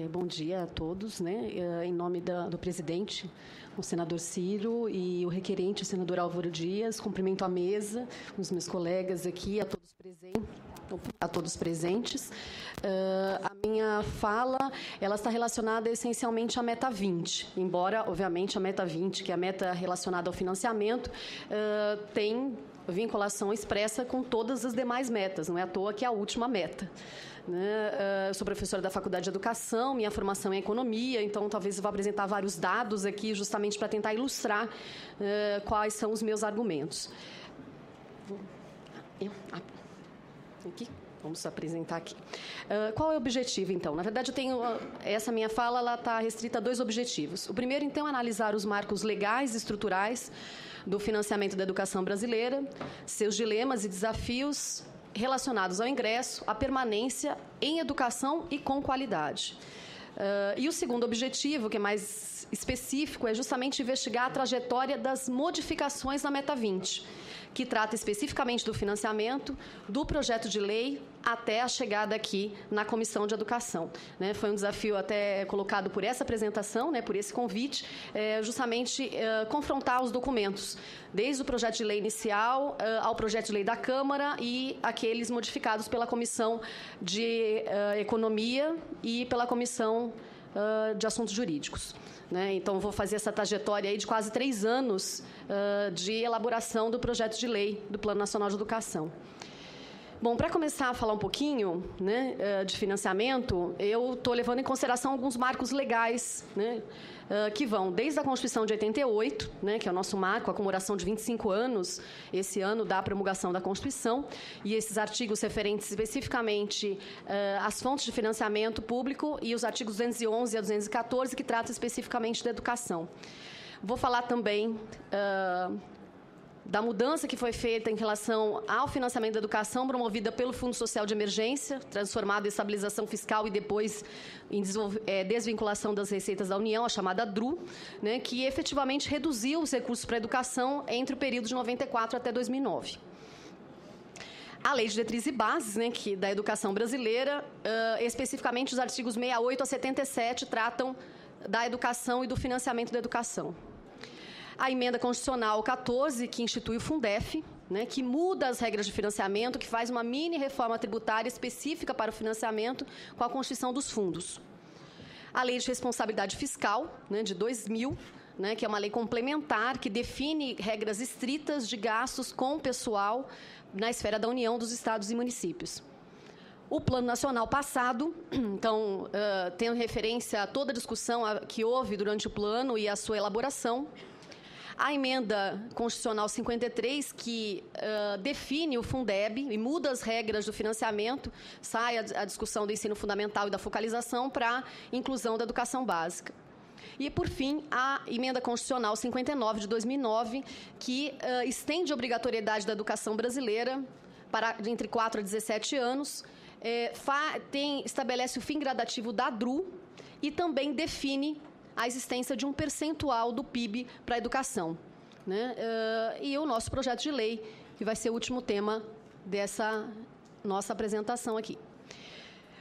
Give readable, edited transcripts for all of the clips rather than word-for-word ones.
Bom dia a todos, né? Em nome do presidente, o senador Ciro, e o requerente, o senador Álvaro Dias, cumprimento a mesa, os meus colegas aqui, a todos presentes. A minha fala, ela está relacionada essencialmente à meta 20, embora, obviamente, a meta 20, que é a meta relacionada ao financiamento, tem vinculação expressa com todas as demais metas, não é à toa que é a última meta. Eu sou professora da Faculdade de Educação, minha formação é em Economia, então talvez eu vá apresentar vários dados aqui justamente para tentar ilustrar quais são os meus argumentos. Aqui. Vamos apresentar aqui. Qual é o objetivo, então? Na verdade, essa minha fala está restrita a dois objetivos. O primeiro, então, é analisar os marcos legais e estruturais do financiamento da educação brasileira, seus dilemas e desafios relacionados ao ingresso, à permanência em educação e com qualidade. E o segundo objetivo, que é mais específico, é justamente investigar a trajetória das modificações na Meta 20, que trata especificamente do financiamento, do projeto de lei, até a chegada aqui na Comissão de Educação. Foi um desafio até colocado por essa apresentação, por esse convite, justamente confrontar os documentos, desde o projeto de lei inicial ao projeto de lei da Câmara e aqueles modificados pela Comissão de Economia e pela Comissão de Assuntos Jurídicos. Então, vou fazer essa trajetória aí de quase 3 anos de elaboração do projeto de lei do Plano Nacional de Educação. Bom, para começar a falar um pouquinho de financiamento, eu estou levando em consideração alguns marcos legais, que vão desde a Constituição de 88, que é o nosso marco, a comemoração de 25 anos, esse ano, da promulgação da Constituição, e esses artigos referentes especificamente às fontes de financiamento público e os artigos 211 a 214, que tratam especificamente da educação. Vou falar também da mudança que foi feita em relação ao financiamento da educação, promovida pelo Fundo Social de Emergência, transformado em estabilização fiscal e depois em desvinculação das receitas da União, a chamada DRU, que efetivamente reduziu os recursos para a educação entre o período de 94 até 2009. A Lei de Diretrizes e Bases, da educação brasileira, especificamente os artigos 68 a 77, tratam da educação e do financiamento da educação. A Emenda Constitucional 14, que institui o Fundef, que muda as regras de financiamento, que faz uma mini-reforma tributária específica para o financiamento com a constituição dos fundos. A Lei de Responsabilidade Fiscal, de 2000, que é uma lei complementar que define regras estritas de gastos com o pessoal na esfera da União, dos estados e municípios. O Plano Nacional passado, então, tendo referência a toda a discussão que houve durante o plano e a sua elaboração. A Emenda Constitucional 53, que define o Fundeb e muda as regras do financiamento, sai a discussão do ensino fundamental e da focalização para a inclusão da educação básica. E, por fim, a Emenda Constitucional 59, de 2009, que estende a obrigatoriedade da educação brasileira para entre 4 a 17 anos, estabelece o fim gradativo da DRU e também define a existência de um percentual do PIB para a educação. E o nosso projeto de lei, que vai ser o último tema dessa nossa apresentação aqui.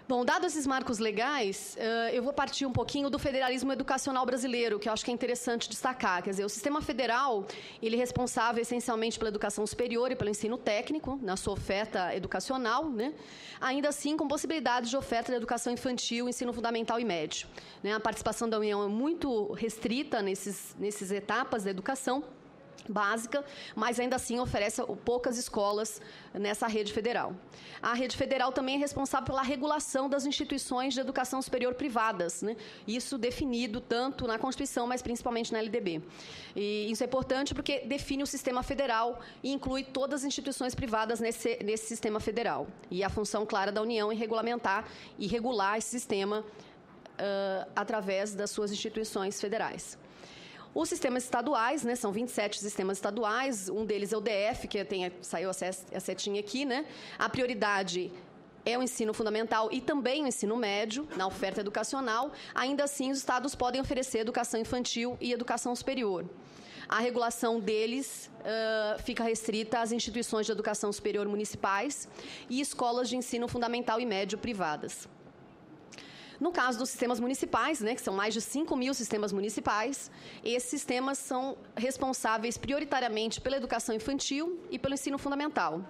Bom, dados esses marcos legais, eu vou partir um pouquinho do federalismo educacional brasileiro, que eu acho que é interessante destacar. Quer dizer, o sistema federal, ele é responsável essencialmente pela educação superior e pelo ensino técnico, na sua oferta educacional, ainda assim com possibilidades de oferta de educação infantil, ensino fundamental e médio. A participação da União é muito restrita nesses etapas da educação básica, mas ainda assim oferece poucas escolas nessa rede federal. A rede federal também é responsável pela regulação das instituições de educação superior privadas, isso definido tanto na Constituição, mas principalmente na LDB. E isso é importante porque define o sistema federal e inclui todas as instituições privadas nesse sistema federal. E a função clara da União é regulamentar e regular esse sistema através das suas instituições federais. Os sistemas estaduais, são 27 sistemas estaduais, um deles é o DF, que saiu a setinha aqui, A prioridade é o ensino fundamental e também o ensino médio na oferta educacional. Ainda assim, os estados podem oferecer educação infantil e educação superior. A regulação deles fica restrita às instituições de educação superior municipais e escolas de ensino fundamental e médio privadas. No caso dos sistemas municipais, né, que são mais de 5.000 sistemas municipais, esses sistemas são responsáveis prioritariamente pela educação infantil e pelo ensino fundamental.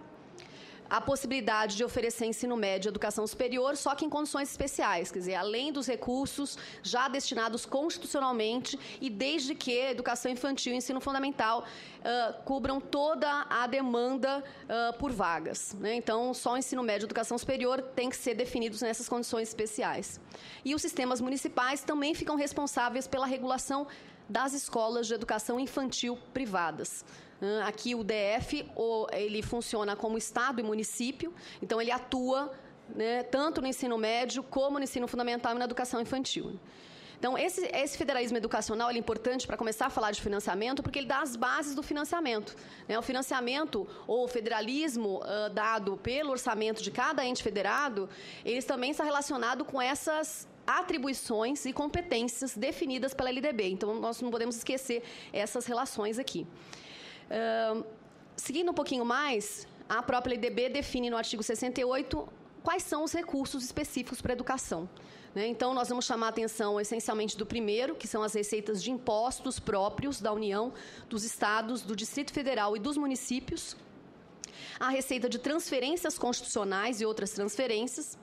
A possibilidade de oferecer ensino médio e educação superior, só que em condições especiais, quer dizer, além dos recursos já destinados constitucionalmente e desde que a educação infantil e ensino fundamental cubram toda a demanda por vagas, né? Então, só o ensino médio e educação superior tem que ser definidos nessas condições especiais. E os sistemas municipais também ficam responsáveis pela regulação das escolas de educação infantil privadas. Aqui o DF, ele funciona como Estado e município, então ele atua, né, tanto no ensino médio como no ensino fundamental e na educação infantil. Então, esse federalismo educacional é importante para começar a falar de financiamento, porque ele dá as bases do financiamento, né? O financiamento ou o federalismo dado pelo orçamento de cada ente federado, ele também está relacionado com essas atribuições e competências definidas pela LDB. Então, nós não podemos esquecer essas relações aqui. Seguindo um pouquinho mais, a própria LDB define no artigo 68 quais são os recursos específicos para a educação, né? Então, nós vamos chamar a atenção essencialmente do primeiro, que são as receitas de impostos próprios da União, dos estados, do Distrito Federal e dos municípios, a receita de transferências constitucionais e outras transferências,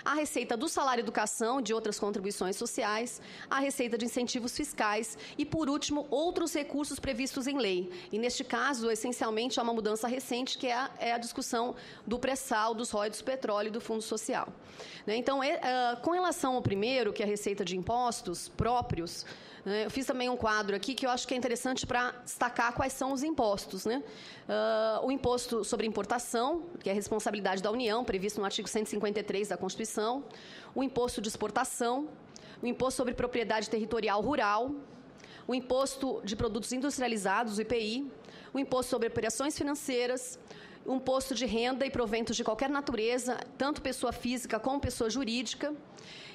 a receita do salário educação e de outras contribuições sociais, a receita de incentivos fiscais e, por último, outros recursos previstos em lei. E, neste caso, essencialmente, há uma mudança recente, que é a discussão do pré-sal, dos royalties do petróleo e do Fundo Social. Né? Então, com relação ao primeiro, que é a receita de impostos próprios, eu fiz também um quadro aqui que eu acho que é interessante para destacar quais são os impostos, né? O imposto sobre importação, que é a responsabilidade da União, previsto no artigo 153 da Constituição, o imposto de exportação, o imposto sobre propriedade territorial rural, o imposto de produtos industrializados, o IPI, o imposto sobre operações financeiras, o imposto de renda e proventos de qualquer natureza, tanto pessoa física como pessoa jurídica,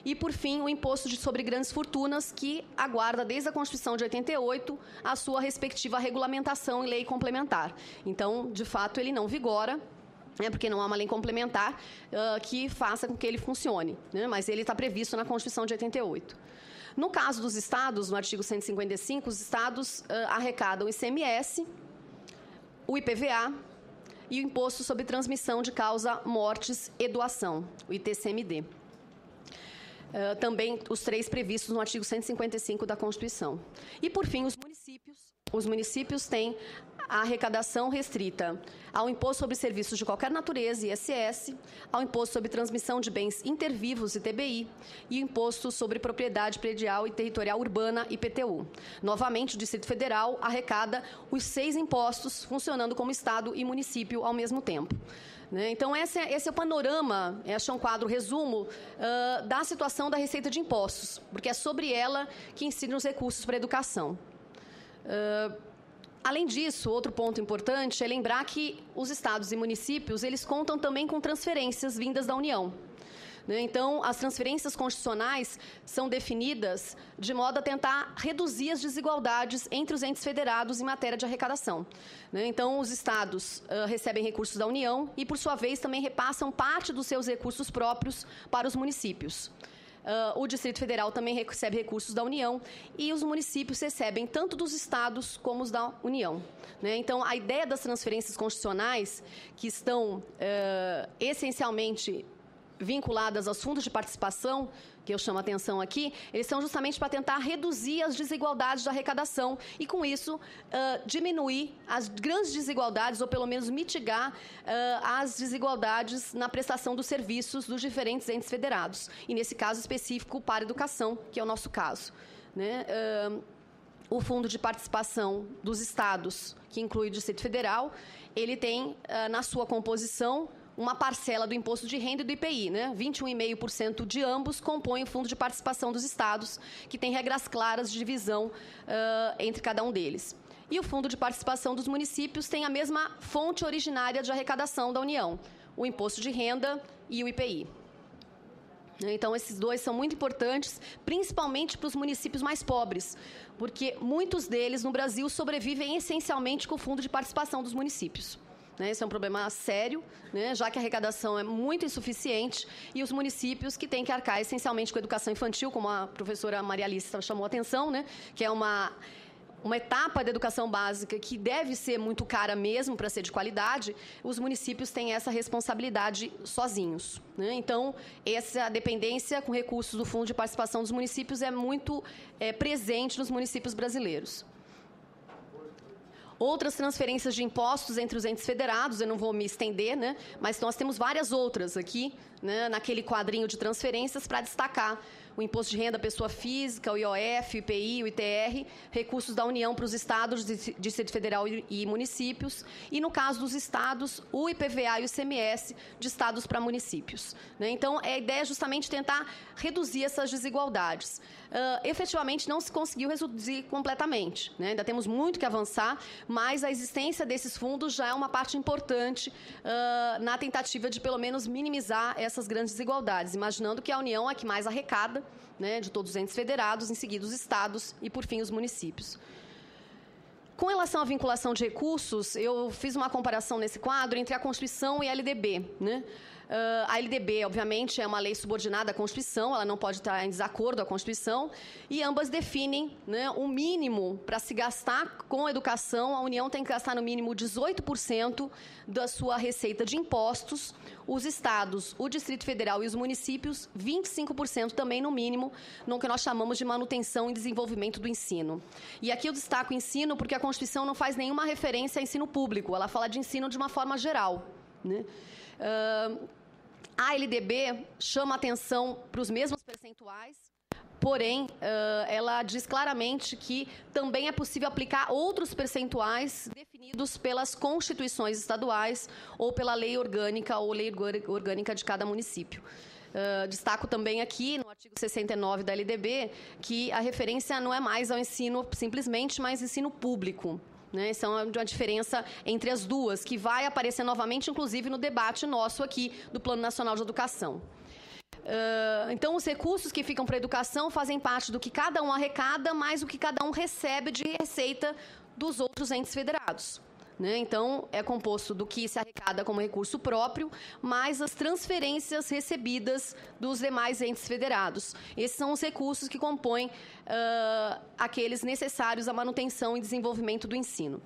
e, por fim, o imposto sobre grandes fortunas, que aguarda, desde a Constituição de 88, a sua respectiva regulamentação em lei complementar. Então, de fato, ele não vigora, né, porque não há uma lei complementar que faça com que ele funcione, né, mas ele está previsto na Constituição de 88. No caso dos estados, no artigo 155, os estados arrecadam o ICMS, o IPVA e o Imposto sobre Transmissão de Causa, Mortes e Doação, o ITCMD. Também os três previstos no artigo 155 da Constituição. E, por fim, os municípios têm a arrecadação restrita ao Imposto sobre Serviços de Qualquer Natureza, ISS, ao Imposto sobre Transmissão de Bens Intervivos, ITBI, e o Imposto sobre Propriedade Predial e Territorial Urbana, IPTU. Novamente, o Distrito Federal arrecada os 6 impostos, funcionando como Estado e município ao mesmo tempo. Então, esse é o panorama, acho um quadro resumo da situação da receita de impostos, porque é sobre ela que incidem os recursos para a educação. Além disso, outro ponto importante é lembrar que os estados e municípios, eles contam também com transferências vindas da União. Então, as transferências constitucionais são definidas de modo a tentar reduzir as desigualdades entre os entes federados em matéria de arrecadação. Então, os estados recebem recursos da União e, por sua vez, também repassam parte dos seus recursos próprios para os municípios. O Distrito Federal também recebe recursos da União e os municípios recebem tanto dos estados como os da União. Então, a ideia das transferências constitucionais, que estão essencialmente vinculadas aos fundos de participação, que eu chamo a atenção aqui, eles são justamente para tentar reduzir as desigualdades de arrecadação e, com isso, diminuir as grandes desigualdades, ou pelo menos mitigar as desigualdades na prestação dos serviços dos diferentes entes federados. E, nesse caso específico, para a educação, que é o nosso caso. O Fundo de Participação dos Estados, que inclui o Distrito Federal, ele tem, na sua composição, uma parcela do imposto de renda e do IPI, 21,5% de ambos compõem o Fundo de Participação dos Estados, que tem regras claras de divisão entre cada um deles. E o Fundo de Participação dos Municípios tem a mesma fonte originária de arrecadação da União, o imposto de renda e o IPI. Então, esses dois são muito importantes, principalmente para os municípios mais pobres, porque muitos deles no Brasil sobrevivem essencialmente com o Fundo de Participação dos Municípios. né? Esse é um problema sério, né? Já que a arrecadação é muito insuficiente e os municípios que têm que arcar essencialmente com a educação infantil, como a professora Maria Alice chamou a atenção, né? Que é uma etapa da educação básica que deve ser muito cara mesmo para ser de qualidade, os municípios têm essa responsabilidade sozinhos, né? Então, essa dependência com recursos do Fundo de Participação dos Municípios é muito presente nos municípios brasileiros. Outras transferências de impostos entre os entes federados, eu não vou me estender, né? Mas nós temos várias outras aqui, né, naquele quadrinho de transferências para destacar o Imposto de Renda à Pessoa Física, o IOF, o IPI, o ITR, recursos da União para os estados, Distrito Federal e municípios, e, no caso dos estados, o IPVA e o ICMS de estados para municípios, né? Então, a ideia é justamente tentar reduzir essas desigualdades. Efetivamente, não se conseguiu reduzir completamente, né? Ainda temos muito que avançar, mas a existência desses fundos já é uma parte importante na tentativa de, pelo menos, minimizar essas grandes desigualdades, imaginando que a União é a que mais arrecada, né, de todos os entes federados, em seguida os estados e, por fim, os municípios. Com relação à vinculação de recursos, eu fiz uma comparação nesse quadro entre a Constituição e a LDB, né? A LDB, obviamente, é uma lei subordinada à Constituição, ela não pode estar em desacordo com a Constituição, e ambas definem, né, um mínimo para se gastar com a educação. A União tem que gastar no mínimo 18% da sua receita de impostos, os estados, o Distrito Federal e os municípios, 25% também no mínimo, no que nós chamamos de manutenção e desenvolvimento do ensino. E aqui eu destaco o ensino porque a Constituição não faz nenhuma referência a ensino público, ela fala de ensino de uma forma geral, né? A LDB chama atenção para os mesmos percentuais, porém, ela diz claramente que também é possível aplicar outros percentuais definidos pelas constituições estaduais ou pela lei orgânica ou lei orgânica de cada município. Destaco também aqui, no artigo 69 da LDB, que a referência não é mais ao ensino simplesmente, mas ensino público, né? Isso é uma diferença entre as duas, que vai aparecer novamente, inclusive, no debate nosso aqui do Plano Nacional de Educação. Então, os recursos que ficam para a educação fazem parte do que cada um arrecada, mais o que cada um recebe de receita dos outros entes federados, né? Então, é composto do que se arrecada como recurso próprio, mais as transferências recebidas dos demais entes federados. Esses são os recursos que compõem aqueles necessários à manutenção e desenvolvimento do ensino.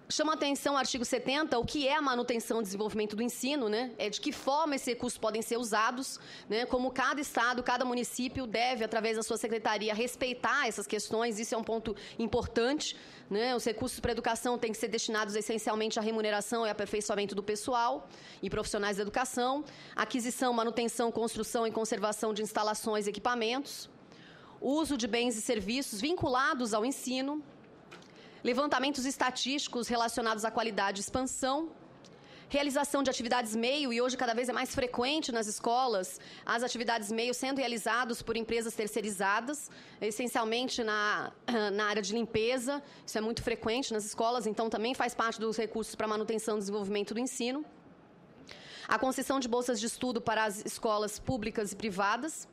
Chama a atenção o artigo 70, o que é a manutenção e desenvolvimento do ensino, né? De que forma esses recursos podem ser usados, né? Como cada estado, cada município deve, através da sua secretaria, respeitar essas questões, isso é um ponto importante, né? Os recursos para a educação têm que ser destinados essencialmente à remuneração e aperfeiçoamento do pessoal e profissionais da educação, aquisição, manutenção, construção e conservação de instalações e equipamentos, uso de bens e serviços vinculados ao ensino, levantamentos estatísticos relacionados à qualidade e expansão, realização de atividades meio, e hoje cada vez é mais frequente nas escolas, as atividades meio sendo realizadas por empresas terceirizadas, essencialmente na área de limpeza, isso é muito frequente nas escolas, então também faz parte dos recursos para manutenção e desenvolvimento do ensino. A concessão de bolsas de estudo para as escolas públicas e privadas,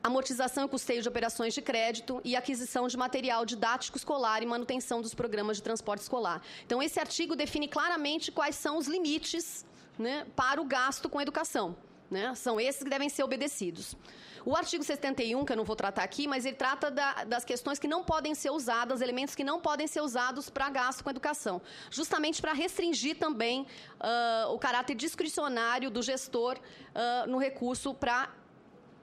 amortização e custeio de operações de crédito e aquisição de material didático escolar e manutenção dos programas de transporte escolar. Então, esse artigo define claramente quais são os limites, né, para o gasto com a educação, né? São esses que devem ser obedecidos. O artigo 71, que eu não vou tratar aqui, mas ele trata das questões que não podem ser usadas, elementos que não podem ser usados para gasto com a educação, justamente para restringir também o caráter discricionário do gestor no recurso para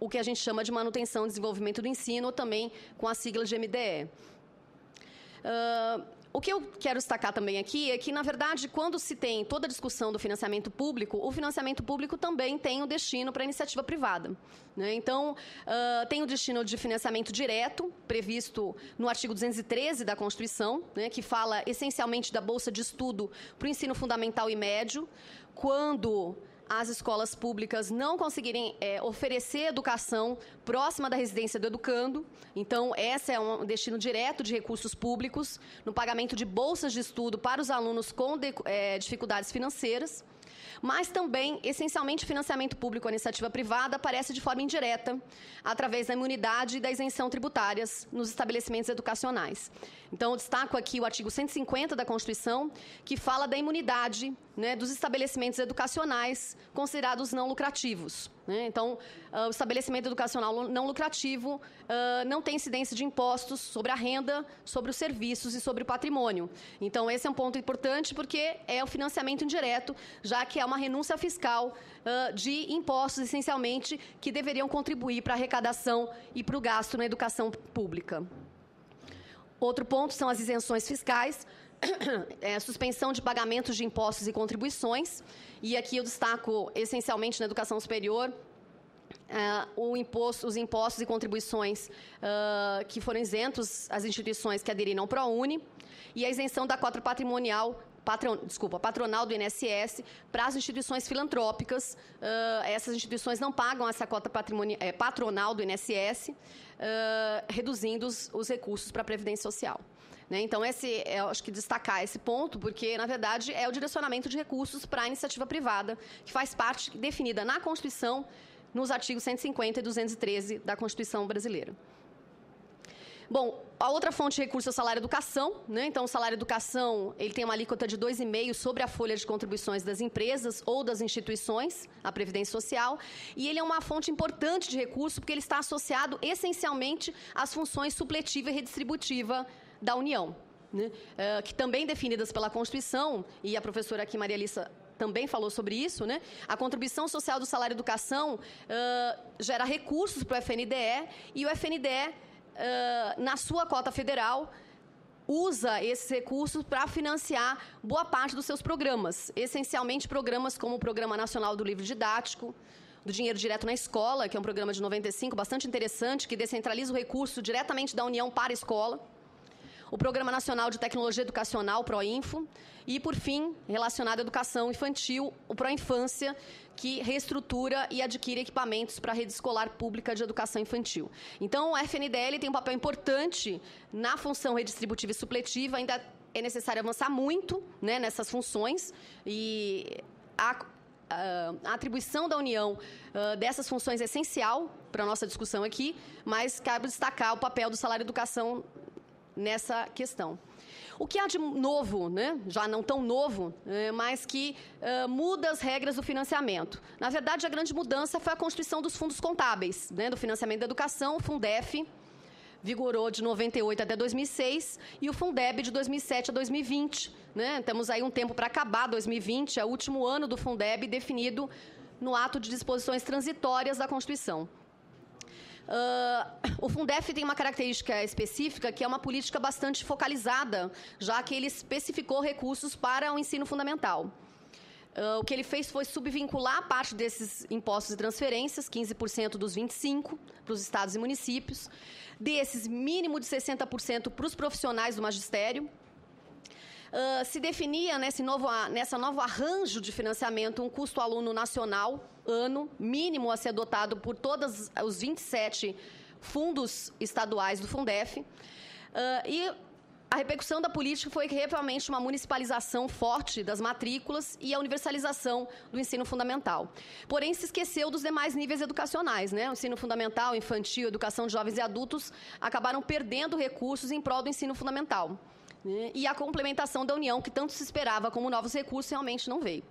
o que a gente chama de manutenção e desenvolvimento do ensino, ou também com a sigla de MDE. O que eu quero destacar também aqui é que, na verdade, quando se tem toda a discussão do financiamento público, o financiamento público também tem um destino para a iniciativa privada, né? Então, tem o destino de financiamento direto, previsto no artigo 213 da Constituição, né, que fala essencialmente da bolsa de estudo para o ensino fundamental e médio, quando as escolas públicas não conseguirem oferecer educação próxima da residência do educando. Então, esse é um destino direto de recursos públicos no pagamento de bolsas de estudo para os alunos com dificuldades financeiras. mas também, essencialmente, o financiamento público à iniciativa privada aparece de forma indireta, através da imunidade e da isenção tributárias nos estabelecimentos educacionais. Então, eu destaco aqui o artigo 150 da Constituição, que fala da imunidade, né, dos estabelecimentos educacionais considerados não lucrativos. Né? Então, o estabelecimento educacional não lucrativo não tem incidência de impostos sobre a renda, sobre os serviços e sobre o patrimônio. Então, esse é um ponto importante porque é o financiamento indireto, já que é uma renúncia fiscal de impostos, essencialmente, que deveriam contribuir para a arrecadação e para o gasto na educação pública. Outro ponto são as isenções fiscais, suspensão de pagamentos de impostos e contribuições. E aqui eu destaco, essencialmente, na educação superior, os impostos e contribuições que foram isentos às instituições que aderiram ao ProUni e a isenção da cota patronal do INSS para as instituições filantrópicas. Essas instituições não pagam essa cota patronal do INSS, reduzindo os recursos para a Previdência Social. Né? Então, eu acho que destacar esse ponto, porque, na verdade, é o direcionamento de recursos para a iniciativa privada, que faz parte definida na Constituição, nos artigos 150 e 213 da Constituição brasileira. Bom, a outra fonte de recurso é o salário educação, né? Então, o salário educação, ele tem uma alíquota de 2,5% sobre a folha de contribuições das empresas ou das instituições, à Previdência Social, e ele é uma fonte importante de recurso porque ele está associado essencialmente às funções supletiva e redistributiva da União, né? Que também definidas pela Constituição, e a professora aqui, Maria Alissa, também falou sobre isso, né? A contribuição social do salário educação gera recursos para o FNDE, e o FNDE, na sua cota federal, usa esses recursos para financiar boa parte dos seus programas, essencialmente programas como o Programa Nacional do Livro Didático, do Dinheiro Direto na Escola, que é um programa de 95, bastante interessante, que descentraliza o recurso diretamente da União para a escola, o Programa Nacional de Tecnologia Educacional, PROINFO, e, por fim, relacionado à educação infantil, o PROINFância, que reestrutura e adquire equipamentos para a rede escolar pública de educação infantil. Então, o FNDL tem um papel importante na função redistributiva e supletiva, ainda é necessário avançar muito, né, nessas funções, e a atribuição da União dessas funções é essencial para a nossa discussão aqui, mas cabe destacar o papel do salário educação nessa questão. O que há de novo, né, já não tão novo, mas que muda as regras do financiamento? Na verdade, a grande mudança foi a constituição dos fundos contábeis, né, do financiamento da educação, o Fundef, vigorou de 98 até 2006, e o Fundeb de 2007 a 2020. Né? Temos aí um tempo para acabar, 2020, é o último ano do Fundeb definido no ato de disposições transitórias da Constituição. O Fundef tem uma característica específica, que é uma política bastante focalizada, já que ele especificou recursos para o ensino fundamental. O que ele fez foi subvincular parte desses impostos e transferências, 15% dos 25%, para os estados e municípios, desses, mínimo de 60% para os profissionais do magistério. Se definia nesse novo arranjo de financiamento um custo aluno nacional, ano, mínimo a ser adotado por todos os 27 fundos estaduais do Fundef. E a repercussão da política foi realmente uma municipalização forte das matrículas e a universalização do ensino fundamental. Porém, se esqueceu dos demais níveis educacionais, né? O ensino fundamental, infantil, educação de jovens e adultos acabaram perdendo recursos em prol do ensino fundamental. E a complementação da União, que tanto se esperava como novos recursos, realmente não veio.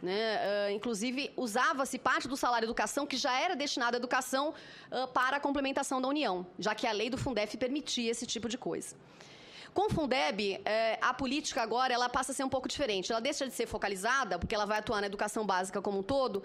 Né? Inclusive, usava-se parte do salário educação, que já era destinado à educação, para a complementação da União, já que a lei do Fundef permitia esse tipo de coisa. Com o Fundeb, a política agora ela passa a ser um pouco diferente. Ela deixa de ser focalizada, porque ela vai atuar na educação básica como um todo,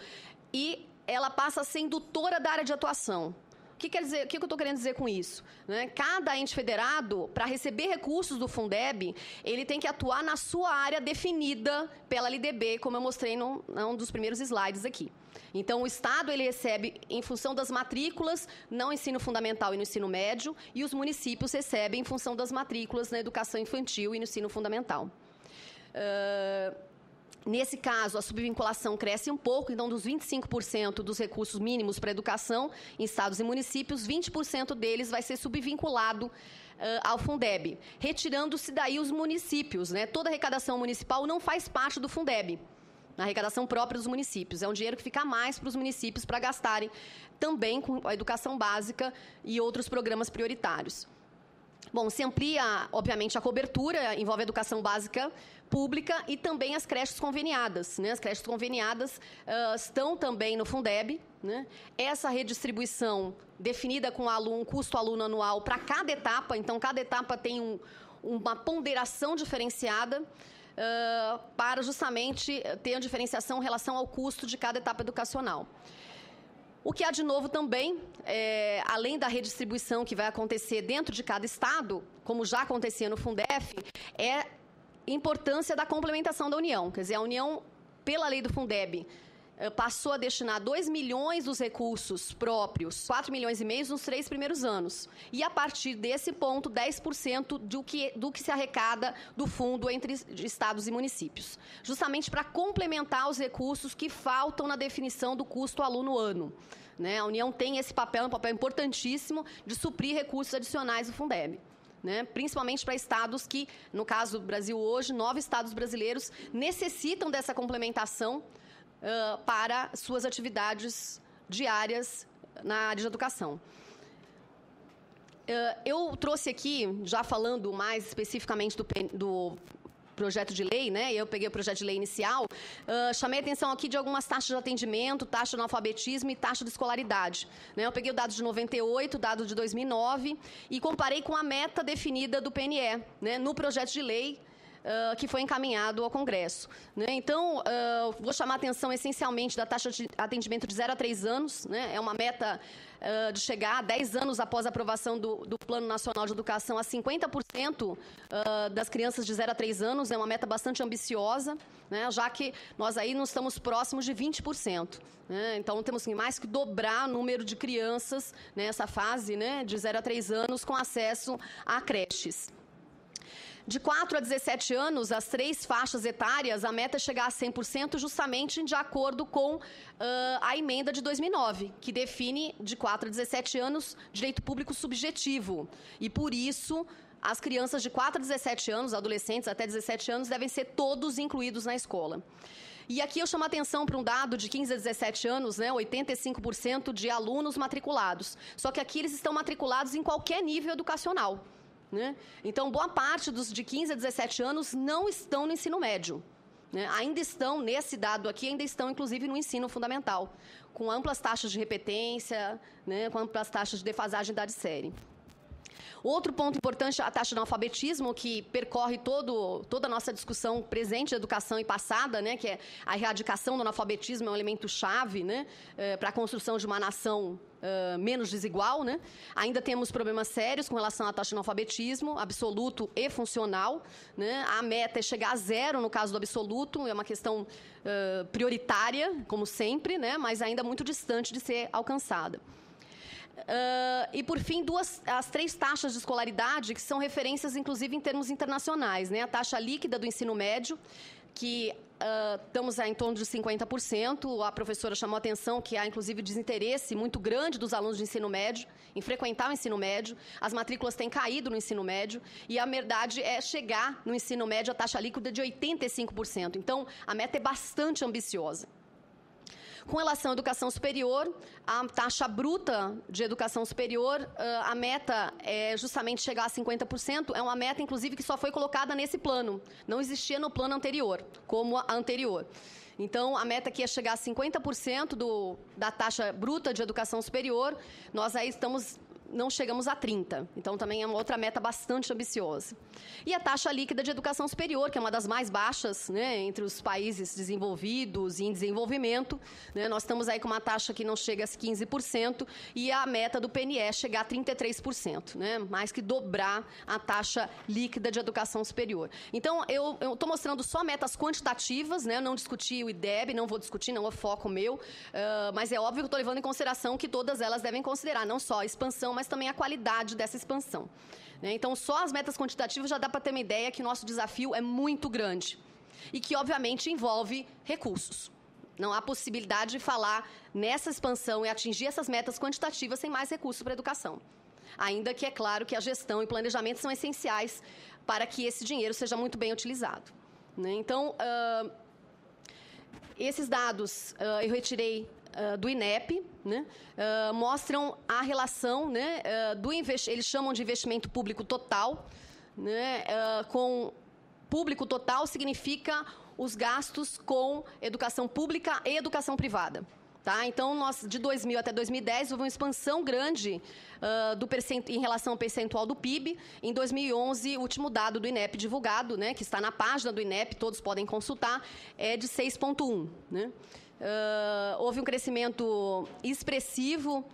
e ela passa a ser indutora da área de atuação. O que quer dizer? O que eu estou querendo dizer com isso? Né? Cada ente federado, para receber recursos do Fundeb, ele tem que atuar na sua área definida pela LDB, como eu mostrei num dos primeiros slides aqui. Então, o Estado ele recebe em função das matrículas no ensino fundamental e no ensino médio, e os municípios recebem em função das matrículas na educação infantil e no ensino fundamental. Nesse caso, a subvinculação cresce um pouco, então, dos 25% dos recursos mínimos para a educação em estados e municípios, 20% deles vai ser subvinculado ao Fundeb, retirando-se daí os municípios. Né? Toda arrecadação municipal não faz parte do Fundeb. na arrecadação própria dos municípios. É um dinheiro que fica a mais para os municípios para gastarem também com a educação básica e outros programas prioritários. Bom, se amplia, obviamente, a cobertura, envolve a educação básica pública e também as creches conveniadas, né? As creches conveniadas estão também no Fundeb, né? Essa redistribuição definida com um custo aluno anual para cada etapa, então cada etapa tem uma ponderação diferenciada para justamente ter a diferenciação em relação ao custo de cada etapa educacional. O que há de novo também, além da redistribuição que vai acontecer dentro de cada estado, como já acontecia no Fundef, é a importância da complementação da União. Quer dizer, a União, pela lei do Fundeb, passou a destinar 2 milhões dos recursos próprios, 4 milhões e meio nos 3 primeiros anos. E, a partir desse ponto, 10% do que se arrecada do fundo entre estados e municípios. Justamente para complementar os recursos que faltam na definição do custo aluno-ano. Né? A União tem esse papel, um papel importantíssimo, de suprir recursos adicionais do Fundeb. Né? Principalmente para estados que, no caso do Brasil hoje, 9 estados brasileiros necessitam dessa complementação para suas atividades diárias na área de educação. Eu trouxe aqui, já falando mais especificamente do projeto de lei, né? Eu peguei o projeto de lei inicial, chamei a atenção aqui de algumas taxas de atendimento, taxa de analfabetismo e taxa de escolaridade. Né? Eu peguei o dado de 98, dado de 2009 e comparei com a meta definida do PNE, né? No projeto de lei que foi encaminhado ao Congresso. Né? Então, vou chamar a atenção essencialmente da taxa de atendimento de 0 a 3 anos, né? É uma meta de chegar a 10 anos após a aprovação do Plano Nacional de Educação a 50% das crianças de 0 a 3 anos, é uma meta bastante ambiciosa, né? Já que nós aí não estamos próximos de 20%. Né? Então, temos mais que dobrar o número de crianças nessa fase, né, de 0 a 3 anos com acesso a creches. De 4 a 17 anos, as 3 faixas etárias, a meta é chegar a 100% justamente de acordo com a emenda de 2009, que define de 4 a 17 anos direito público subjetivo. E, por isso, as crianças de 4 a 17 anos, adolescentes até 17 anos, devem ser todos incluídos na escola. E aqui eu chamo a atenção para um dado de 15 a 17 anos, né, 85% de alunos matriculados. Só que aqui eles estão matriculados em qualquer nível educacional. Né? Então, boa parte dos de 15 a 17 anos não estão no ensino médio. Né? Ainda estão, nesse dado aqui, ainda estão, inclusive, no ensino fundamental, com amplas taxas de repetência, né, com amplas taxas de defasagem da série. Outro ponto importante é a taxa de analfabetismo, que percorre toda a nossa discussão presente de educação e passada, né, que é a erradicação do analfabetismo, é um elemento-chave, né, para a construção de uma nação menos desigual. Né? Ainda temos problemas sérios com relação à taxa de analfabetismo, absoluto e funcional. Né? A meta é chegar a 0 no caso do absoluto, é uma questão prioritária, como sempre, né, mas ainda muito distante de ser alcançada. E, por fim, as 3 taxas de escolaridade, que são referências, inclusive, em termos internacionais. Né? A taxa líquida do ensino médio, que estamos em torno de 50%. A professora chamou a atenção que há, inclusive, desinteresse muito grande dos alunos de ensino médio em frequentar o ensino médio. As matrículas têm caído no ensino médio e a verdade é chegar no ensino médio a taxa líquida de 85%. Então, a meta é bastante ambiciosa. Com relação à educação superior, a taxa bruta de educação superior, a meta é justamente chegar a 50%, é uma meta, inclusive, que só foi colocada nesse plano. Não existia no plano anterior, como a anterior. Então, a meta aqui é chegar a 50% da taxa bruta de educação superior, nós aí não chegamos a 30%. Então, também é uma outra meta bastante ambiciosa. E a taxa líquida de educação superior, que é uma das mais baixas, né, entre os países desenvolvidos e em desenvolvimento. Né, nós estamos aí com uma taxa que não chega a 15% e a meta do PNE é chegar a 33%, né, mais que dobrar a taxa líquida de educação superior. Então, eu estou mostrando só metas quantitativas, né, não discuti o IDEB, não vou discutir, não é foco meu, mas é óbvio que eu estou levando em consideração que todas elas devem considerar não só a expansão, mas também a qualidade dessa expansão. Então, só as metas quantitativas já dá para ter uma ideia que nosso desafio é muito grande e que, obviamente, envolve recursos. Não há possibilidade de falar nessa expansão e atingir essas metas quantitativas sem mais recursos para a educação. Ainda que é claro que a gestão e planejamento são essenciais para que esse dinheiro seja muito bem utilizado. Então, Esses dados eu retirei do INEP, né, mostram a relação, né, eles chamam de investimento público total, né, com público total significa os gastos com educação pública e educação privada. Tá? Então, nós, de 2000 até 2010, houve uma expansão grande em relação ao percentual do PIB. Em 2011, o último dado do INEP divulgado, né, que está na página do INEP, todos podem consultar, é de 6,1%. Né? Houve um crescimento expressivo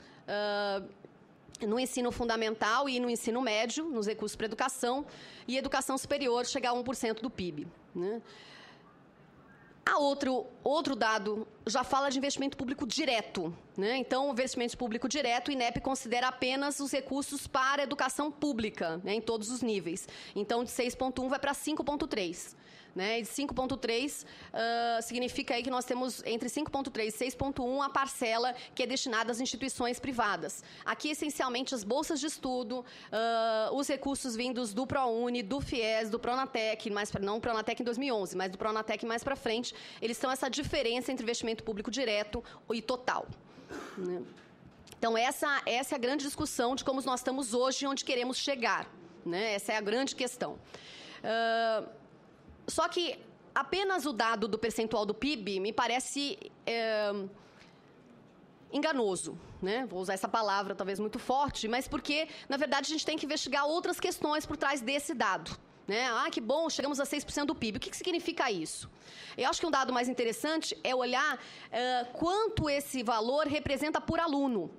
no ensino fundamental e no ensino médio, nos recursos para educação, e educação superior chega a 1% do PIB. Né? Outro dado já fala de investimento público direto. Né? Então, o investimento público direto, o INEP considera apenas os recursos para a educação pública, né, em todos os níveis. Então, de 6,1 vai para 5,3. Né? E de 5,3 significa aí que nós temos entre 5,3 e 6,1 a parcela que é destinada às instituições privadas. Aqui, essencialmente, as bolsas de estudo, os recursos vindos do ProUni, do FIES, do Pronatec, não o Pronatec em 2011, mas do Pronatec mais para frente, eles são essa diferença entre investimento público direto e total. Né? Então, essa é a grande discussão de como nós estamos hoje e onde queremos chegar. Né? Essa é a grande questão. Só que apenas o dado do percentual do PIB me parece enganoso, né? Vou usar essa palavra talvez muito forte, mas porque, na verdade, a gente tem que investigar outras questões por trás desse dado. Né? Ah, que bom, chegamos a 6% do PIB. O que significa isso? Eu acho que um dado mais interessante é olhar quanto esse valor representa por aluno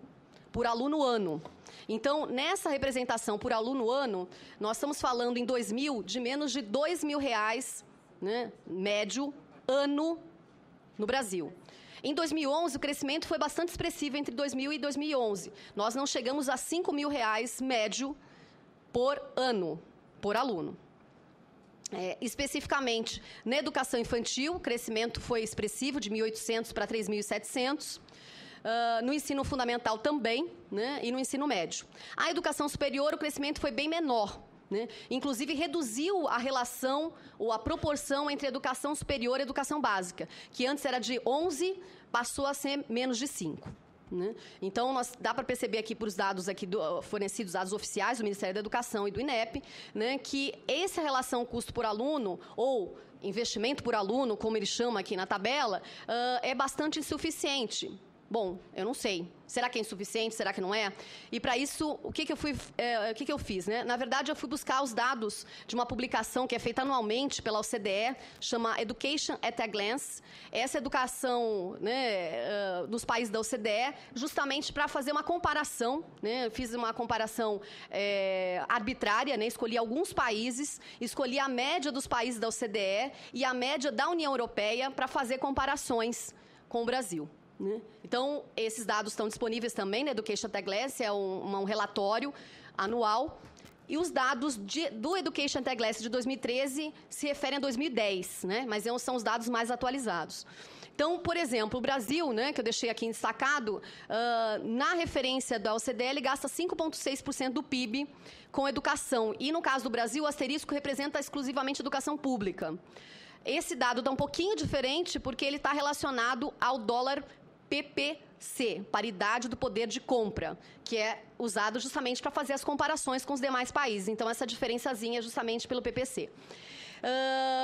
ano. Então, nessa representação por aluno ano, nós estamos falando em 2000 de menos de R$2.000, né, médio, ano no Brasil. Em 2011, o crescimento foi bastante expressivo entre 2000 e 2011. Nós não chegamos a R$5.000 médio por ano, por aluno. Especificamente, na educação infantil, o crescimento foi expressivo, de 1.800 para 3.700. No ensino fundamental também, né, e no ensino médio. A educação superior, o crescimento foi bem menor. Né? Inclusive, reduziu a relação ou a proporção entre educação superior e educação básica, que antes era de 11, passou a ser menos de 5. Né? Então, dá para perceber aqui por os dados aqui fornecidos, dados oficiais do Ministério da Educação e do INEP, né, que essa relação custo por aluno, ou investimento por aluno, como ele chama aqui na tabela, é bastante insuficiente. Bom, eu não sei. Será que é insuficiente? Será que não é? E, para isso, o que eu fiz? Né? Na verdade, eu fui buscar os dados de uma publicação que é feita anualmente pela OCDE, chama Education at a Glance. Essa educação, né, dos países da OCDE, justamente para fazer uma comparação. Né? Eu fiz uma comparação arbitrária, né? Escolhi alguns países, escolhi a média dos países da OCDE e a média da União Europeia para fazer comparações com o Brasil. Né? Então, esses dados estão disponíveis também na Education at a Glance, é um relatório anual. E os dados do Education at a Glance de 2013 se referem a 2010, né? Mas são os dados mais atualizados. Então, por exemplo, o Brasil, né, que eu deixei aqui destacado, na referência da OCDE, ele gasta 5,6% do PIB com educação. E, no caso do Brasil, o asterisco representa exclusivamente educação pública. Esse dado está um pouquinho diferente porque ele está relacionado ao dólar PPC, paridade do poder de compra, que é usado justamente para fazer as comparações com os demais países. Então, essa diferençazinha é justamente pelo PPC.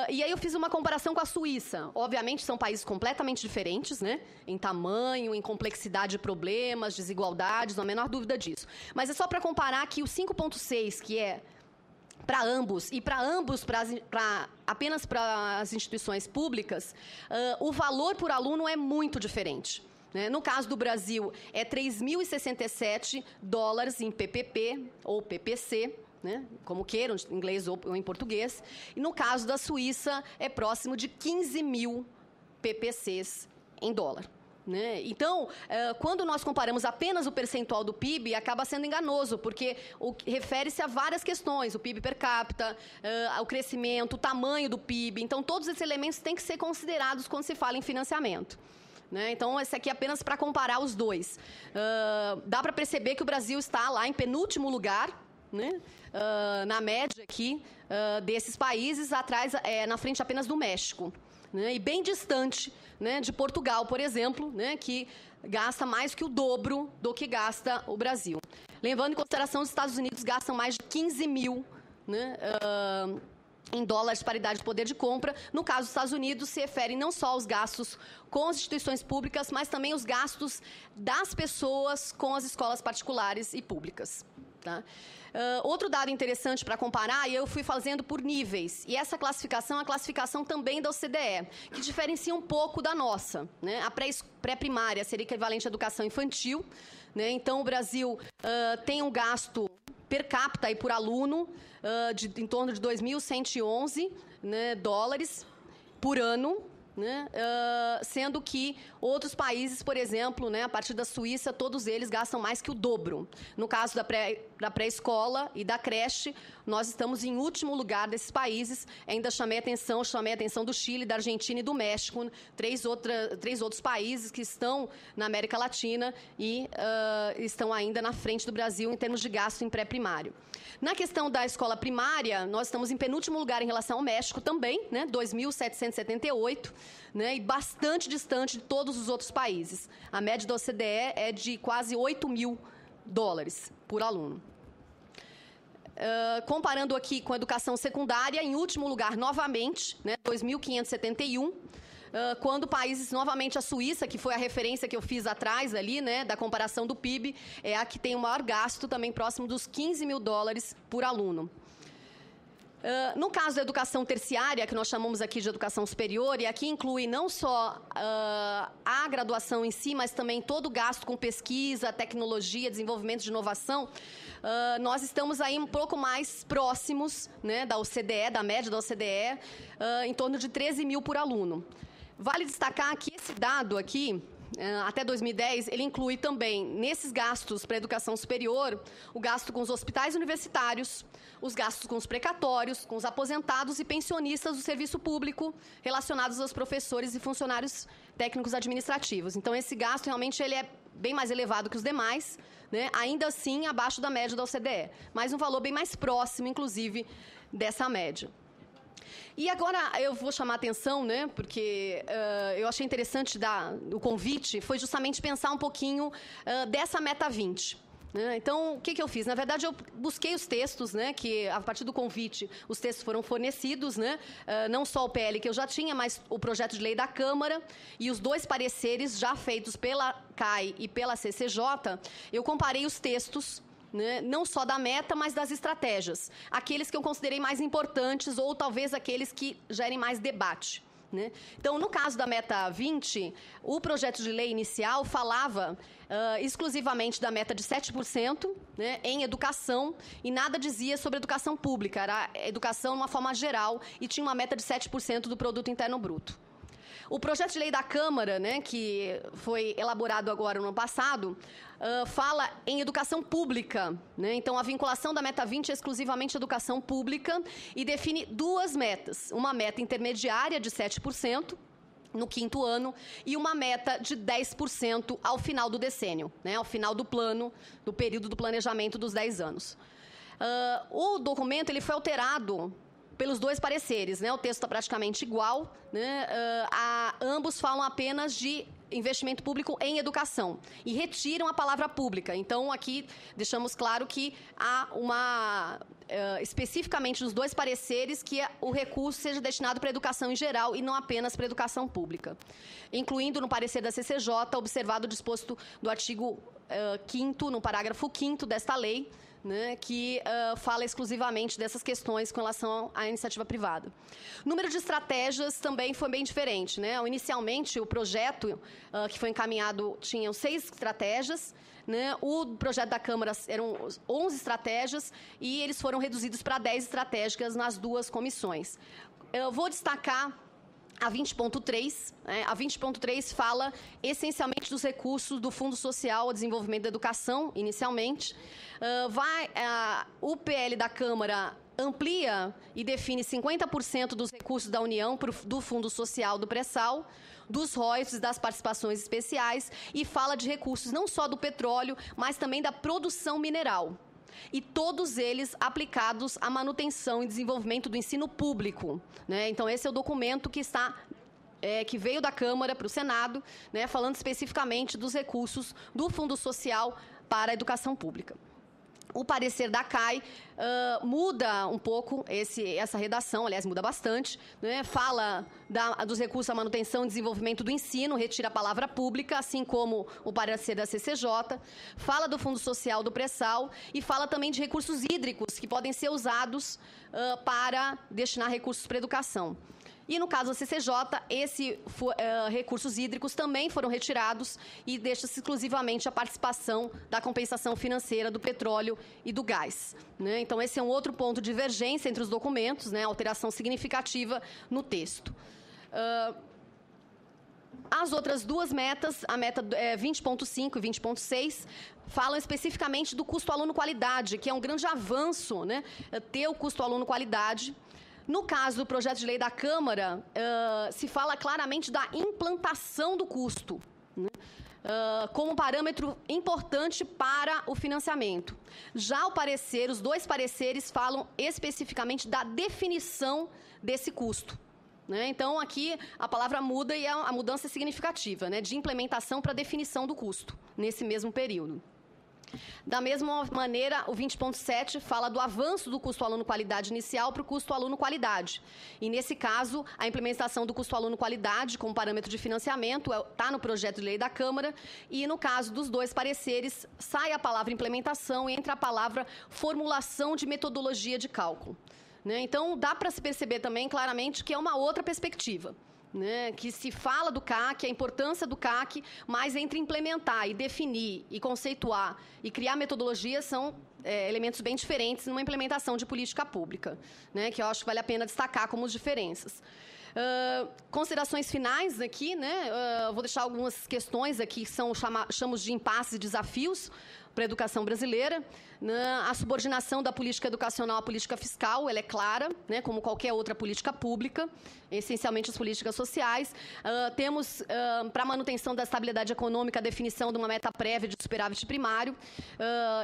E aí eu fiz uma comparação com a Suíça. Obviamente, são países completamente diferentes, né? Em tamanho, em complexidade de problemas, desigualdades, não há a menor dúvida disso. Mas é só para comparar que o 5,6, que é para ambos, e para ambos, apenas para as instituições públicas, o valor por aluno é muito diferente. Né? No caso do Brasil, é $3.067 em PPP ou PPC, né? Como queiram, em inglês ou em português. E no caso da Suíça, é próximo de 15.000 PPCs em dólar. Né? Então, quando nós comparamos apenas o percentual do PIB, acaba sendo enganoso, porque refere-se a várias questões, o PIB per capita, o crescimento, o tamanho do PIB. Então, todos esses elementos têm que ser considerados quando se fala em financiamento. Né? Então, esse aqui é apenas para comparar os dois. Dá para perceber que o Brasil está lá em penúltimo lugar, né? Na média aqui desses países, atrás, na frente apenas do México. né, e bem distante, né, de Portugal, por exemplo, né, que gasta mais que o dobro do que gasta o Brasil. Levando em consideração os Estados Unidos gastam mais de 15 mil, né, em dólares de paridade de poder de compra. No caso dos Estados Unidos, se refere não só aos gastos com as instituições públicas, mas também os gastos das pessoas com as escolas particulares e públicas. Tá? Outro dado interessante para comparar, e eu fui fazendo por níveis, e essa classificação é a classificação também da OCDE, que diferencia um pouco da nossa. Né? A pré-primária seria equivalente à educação infantil, né? Então o Brasil tem um gasto per capita e por aluno em torno de 2.111, né, dólares por ano, né, sendo que outros países, por exemplo, né, a partir da Suíça, todos eles gastam mais que o dobro. No caso da pré-escola e da creche, nós estamos em último lugar desses países. Ainda chamei a atenção do Chile, da Argentina e do México, três outros países que estão na América Latina e estão ainda na frente do Brasil em termos de gasto em pré-primário. Na questão da escola primária, nós estamos em penúltimo lugar em relação ao México também, né, 2.778, né, e bastante distante de todos os outros países. A média da OCDE é de quase 8 mil dólares por aluno. Comparando aqui com a educação secundária, em último lugar, novamente, né, 2.571, quando países, novamente a Suíça, que foi a referência que eu fiz atrás ali, né, da comparação do PIB, é a que tem o maior gasto, também próximo dos 15 mil dólares por aluno. No caso da educação terciária, que nós chamamos aqui de educação superior, e aqui inclui não só a graduação em si, mas também todo o gasto com pesquisa, tecnologia, desenvolvimento de inovação, nós estamos aí um pouco mais próximos, né, da OCDE, da média da OCDE, em torno de 13 mil por aluno. Vale destacar que esse dado aqui, até 2010, ele inclui também, nesses gastos para a educação superior, o gasto com os hospitais universitários, os gastos com os precatórios, com os aposentados e pensionistas do serviço público, relacionados aos professores e funcionários técnicos administrativos. Então, esse gasto, realmente, ele é bem mais elevado que os demais, né? Ainda assim, abaixo da média da OCDE, mas um valor bem mais próximo, inclusive, dessa média. E agora eu vou chamar a atenção, né, porque eu achei interessante o convite, foi justamente pensar um pouquinho dessa meta 20. Né? Então, o que eu fiz? Na verdade, eu busquei os textos, né, que a partir do convite, os textos foram fornecidos, né, não só o PL que eu já tinha, mas o projeto de lei da Câmara e os dois pareceres já feitos pela CAI e pela CCJ, eu comparei os textos, né, não só da meta, mas das estratégias. Aqueles que eu considerei mais importantes ou talvez aqueles que gerem mais debate. Né? Então, no caso da meta 20, o projeto de lei inicial falava exclusivamente da meta de 7%, né, em educação, e nada dizia sobre educação pública. Era educação de uma forma geral e tinha uma meta de 7% do produto interno bruto. O projeto de lei da Câmara, né, que foi elaborado agora no ano passado, fala em educação pública. Né? Então, a vinculação da meta 20 é exclusivamente educação pública e define duas metas. Uma meta intermediária de 7%, no 5º ano, e uma meta de 10% ao final do decênio, né, ao final do plano, do período do planejamento dos 10 anos. O documento ele foi alterado pelos dois pareceres, né? O texto está praticamente igual, né? Ambos falam apenas de investimento público em educação e retiram a palavra pública. Então, aqui deixamos claro que há especificamente nos dois pareceres que o recurso seja destinado para a educação em geral e não apenas para a educação pública. Incluindo no parecer da CCJ, observado o disposto do artigo 5º, no parágrafo 5º desta lei, né, que fala exclusivamente dessas questões com relação à iniciativa privada. O número de estratégias também foi bem diferente. Né? Inicialmente, o projeto que foi encaminhado tinha 6 estratégias, né? O projeto da Câmara eram 11 estratégias e eles foram reduzidos para 10 estratégicas nas duas comissões. Eu vou destacar a 20.3, né? A 20.3 fala essencialmente dos recursos do Fundo Social ao Desenvolvimento da Educação, inicialmente. O PL da Câmara amplia e define 50% dos recursos da União do Fundo Social do Pré-Sal, dos royalties, das participações especiais, e fala de recursos não só do petróleo, mas também da produção mineral. E todos eles aplicados à manutenção e desenvolvimento do ensino público. Né? Então, esse é o documento que está que veio da Câmara para o Senado, né, falando especificamente dos recursos do Fundo Social para a educação pública. O parecer da CAI muda um pouco essa redação, aliás, muda bastante, né? Fala dos recursos à manutenção e desenvolvimento do ensino, retira a palavra pública, assim como o parecer da CCJ, fala do Fundo Social do Pré-Sal e fala também de recursos hídricos que podem ser usados para destinar recursos para a educação. E, no caso da CCJ, recursos hídricos também foram retirados e deixa-se exclusivamente a participação da compensação financeira do petróleo e do gás, né? Então, esse é um outro ponto de divergência entre os documentos, né? Alteração significativa no texto. As outras duas metas, a meta 20.5 e 20.6, falam especificamente do custo aluno-qualidade, que é um grande avanço, né? Ter o custo aluno-qualidade. No caso do projeto de lei da Câmara, se fala claramente da implantação do custo, né, como parâmetro importante para o financiamento. Já os dois pareceres falam especificamente da definição desse custo, né? Então, aqui a palavra muda e a mudança é significativa, né, de implementação para definição do custo, nesse mesmo período. Da mesma maneira, o 20.7 fala do avanço do custo aluno-qualidade inicial para o custo aluno-qualidade. E, nesse caso, a implementação do custo aluno-qualidade como parâmetro de financiamento está no projeto de lei da Câmara e, no caso dos dois pareceres, sai a palavra implementação e entra a palavra formulação de metodologia de cálculo, né? Então, dá para se perceber também claramente que é uma outra perspectiva, né, que se fala do CAC, a importância do CAC, mas entre implementar e definir e conceituar e criar metodologias são elementos bem diferentes numa implementação de política pública, né, que eu acho que vale a pena destacar como diferenças. Considerações finais aqui, né, vou deixar algumas questões aqui que chamamos de impasses e desafios para a educação brasileira. A subordinação da política educacional à política fiscal, ela é clara, né, como qualquer outra política pública, essencialmente as políticas sociais. Temos, para a manutenção da estabilidade econômica, a definição de uma meta prévia de superávit primário,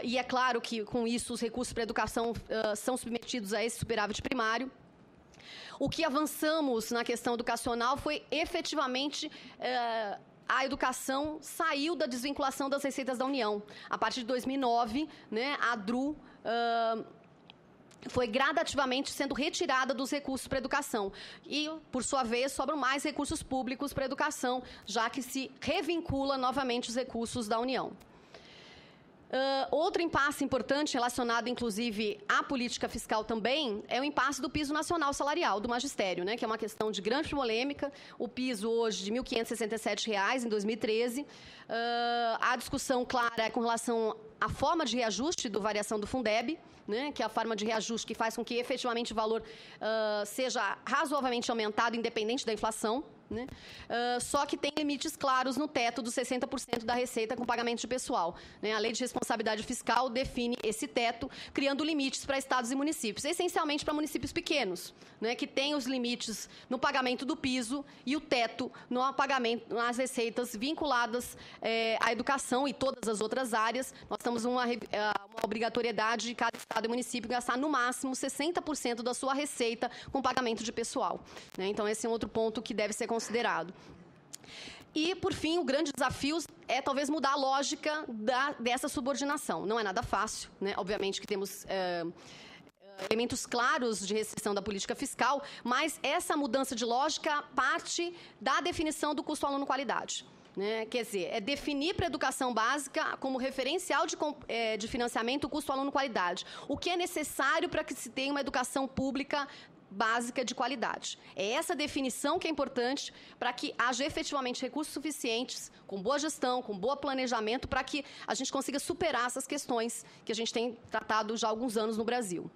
e é claro que, com isso, os recursos para a educação são submetidos a esse superávit primário. O que avançamos na questão educacional foi, efetivamente, a educação saiu da desvinculação das receitas da União. A partir de 2009, né, a DRU foi gradativamente sendo retirada dos recursos para a educação. E, por sua vez, sobram mais recursos públicos para a educação, já que se revincula novamente os recursos da União. Outro impasse importante, relacionado, inclusive, à política fiscal também, é o impasse do piso nacional salarial do magistério, né, que é uma questão de grande polêmica. O piso, hoje, de R$ 1.567 em 2013. A discussão clara é com relação à forma de reajuste do variação do Fundeb, né, que é a forma de reajuste que faz com que, efetivamente, o valor seja razoavelmente aumentado, independente da inflação, né? Só que tem limites claros no teto dos 60% da receita com pagamento de pessoal, né? A Lei de Responsabilidade Fiscal define esse teto, criando limites para estados e municípios, essencialmente para municípios pequenos, né, que têm os limites no pagamento do piso e o teto no pagamento nas receitas vinculadas à educação e todas as outras áreas. Nós temos uma obrigatoriedade de cada estado e município gastar no máximo 60% da sua receita com pagamento de pessoal, né? Então, esse é um outro ponto que deve ser considerado. E, por fim, o grande desafio é talvez mudar a lógica dessa subordinação. Não é nada fácil, né? Obviamente que temos elementos claros de restrição da política fiscal, mas essa mudança de lógica parte da definição do custo aluno-qualidade, né? Quer dizer, é definir para a educação básica como referencial de financiamento o custo aluno-qualidade. O que é necessário para que se tenha uma educação pública básica de qualidade. É essa definição que é importante para que haja efetivamente recursos suficientes, com boa gestão, com bom planejamento, para que a gente consiga superar essas questões que a gente tem tratado já há alguns anos no Brasil.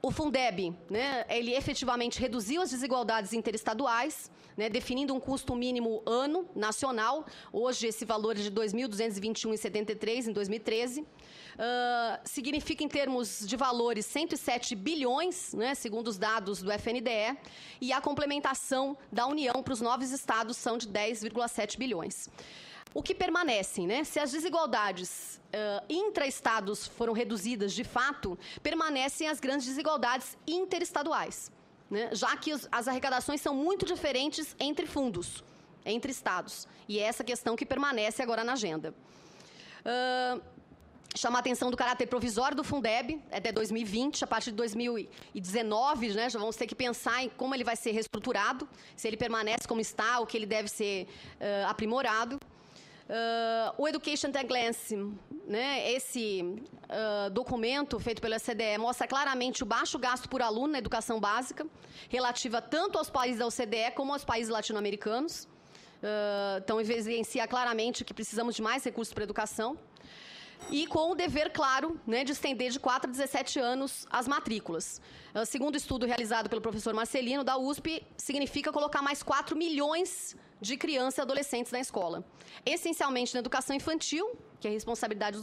O Fundeb, né, ele efetivamente reduziu as desigualdades interestaduais, né, definindo um custo mínimo ano nacional. Hoje, esse valor é de R$ 2.221,73 em 2013. Significa, em termos de valores, 107 bilhões, né, segundo os dados do FNDE, e a complementação da União para os novos estados são de 10,7 bilhões. O que permanece, né? Se as desigualdades intra-estados foram reduzidas de fato, permanecem as grandes desigualdades interestaduais, né, já que as arrecadações são muito diferentes entre fundos, entre estados. E é essa questão que permanece agora na agenda. Chamar a atenção do caráter provisório do Fundeb até 2020, a partir de 2019, né, já vamos ter que pensar em como ele vai ser reestruturado, se ele permanece como está, ou que ele deve ser aprimorado. O Education at a Glance, né, esse documento feito pela OCDE mostra claramente o baixo gasto por aluno na educação básica, relativa tanto aos países da OCDE como aos países latino-americanos. Então, evidencia claramente que precisamos de mais recursos para a educação. E com o dever, claro, né, de estender de 4 a 17 anos as matrículas. Segundo o estudo realizado pelo professor Marcelino, da USP, significa colocar mais 4 milhões de crianças e adolescentes na escola. Essencialmente na educação infantil, que é a responsabilidade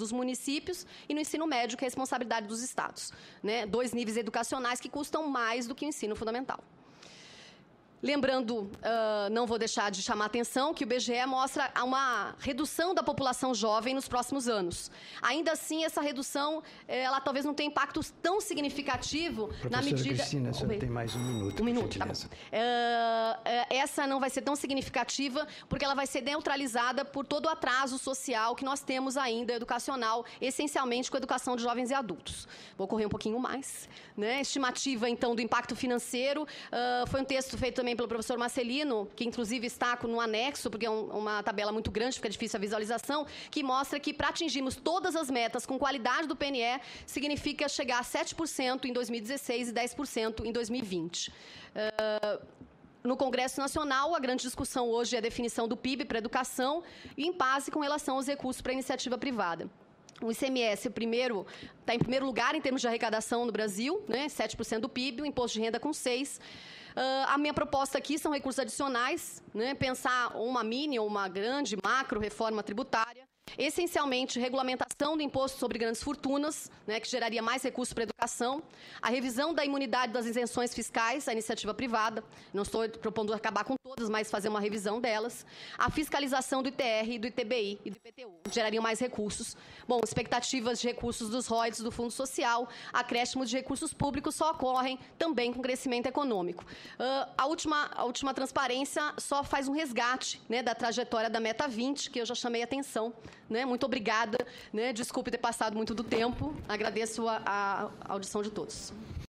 dos municípios, e no ensino médio, que é a responsabilidade dos estados. Né? 2 níveis educacionais que custam mais do que o ensino fundamental. Lembrando, não vou deixar de chamar a atenção, que o IBGE mostra uma redução da população jovem nos próximos anos. Ainda assim, essa redução, ela talvez não tenha impacto tão significativo na medida... Professora Cristina, a senhora tem mais um minuto. Um minuto, tá bom. Essa não vai ser tão significativa, porque ela vai ser neutralizada por todo o atraso social que nós temos ainda, educacional, essencialmente com a educação de jovens e adultos. Vou correr um pouquinho mais. Né? Estimativa, então, do impacto financeiro. Foi um texto feito também pelo professor Marcelino, que inclusive está no anexo, porque é uma tabela muito grande, fica difícil a visualização, que mostra que para atingirmos todas as metas com qualidade do PNE, significa chegar a 7% em 2016 e 10% em 2020. No Congresso Nacional, a grande discussão hoje é a definição do PIB para a educação e em base com relação aos recursos para a iniciativa privada. O ICMS, está em primeiro lugar em termos de arrecadação no Brasil, né, 7% do PIB, o imposto de renda com 6%. A minha proposta aqui são recursos adicionais, né, pensar uma mini ou uma grande macro reforma tributária, essencialmente regulamentação do imposto sobre grandes fortunas, né, que geraria mais recursos para a educação, a revisão da imunidade das isenções fiscais à iniciativa privada, não estou propondo acabar com todas, mas fazer uma revisão delas, a fiscalização do ITR, do ITBI e do IPTU, que gerariam mais recursos. Bom, expectativas de recursos dos royalties do Fundo Social, acréscimo de recursos públicos só ocorrem também com crescimento econômico. A última transparência só faz um resgate, né, da trajetória da Meta 20, que eu já chamei a atenção. Né? Muito obrigada. Né? Desculpe ter passado muito do tempo. Agradeço a audição de todos.